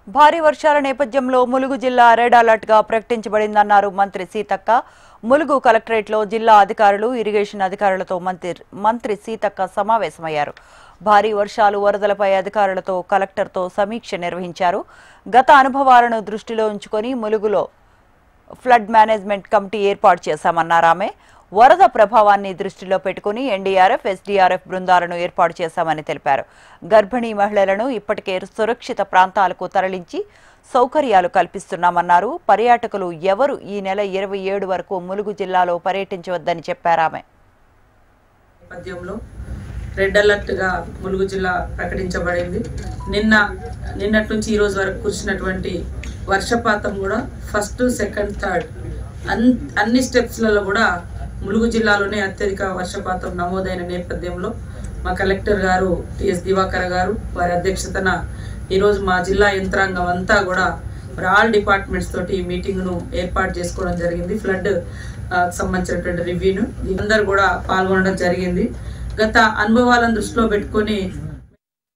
భారీ వర్షాల నేపథ్యంలో ములుగు జిల్లా రెడ్ అలర్ట్ గా ప్రకటించబడిందన్నారు మంత్రి సీతక్క. ములుగు కలెక్టరేట్లో జిల్లా అధికారులు, ఇరిగేషన్ అధికారులతో మంత్రి సీతక్క సమావేశమయ్యారు. భారీ వర్షాలు, వరదలపై అధికారులతో కలెక్టర్తో సమీక్ష నిర్వహించారు. గత అనుభవాలను దృష్టిలో ఉంచుకొని ములుగులో ఫ్లడ్ మేనేజ్మెంట్ కమిటీ ఏర్పాటు చేశామన్నారు ఆమె. వరద ప్రభావాన్ని దృష్టిలో పెట్టుకుని ఎన్డీఆర్ఎఫ్, ఎస్డీఆర్ఎఫ్ బృందాలను ఏర్పాటు చేశామని తెలిపారు. గర్భిణీ మహిళలను ఇప్పటికే సురక్షిత ప్రాంతాలకు తరలించి సౌకర్యాలు కల్పిస్తున్నామన్నారు. పర్యాటకులు ఎవరు ఈ నెల 27 వరకు ములుగు జిల్లాలో పర్యటించవద్దని చెప్పారు ఆమె. రెడ్ అలర్ట్ గా ములుగు జిల్లా ప్రకటించబడింది. నిన్నటి నుంచి ఈ రోజు వరకు కురిసినటువంటి వర్షపాతం కూడా ఫస్ట్, సెకండ్, థర్డ్ అన్ని స్టెప్స్లలో కూడా ములుగు జిల్లాలోనే అత్యధిక వర్షపాతం నమోదైన నేపథ్యంలో మా కలెక్టర్ గారు టిఎస్ దివాకర్ గారు వారి అధ్యక్షతన ఈరోజు మా జిల్లా యంత్రాంగం అంతా కూడా ఆల్ డిపార్ట్మెంట్స్ తోటి ఈ మీటింగ్ను ఏర్పాటు చేసుకోవడం జరిగింది. ఫ్లడ్ సంబంధించినటువంటి రివ్యూను అందరూ కూడా పాల్గొనడం జరిగింది. గత అనుభవాలను దృష్టిలో పెట్టుకొని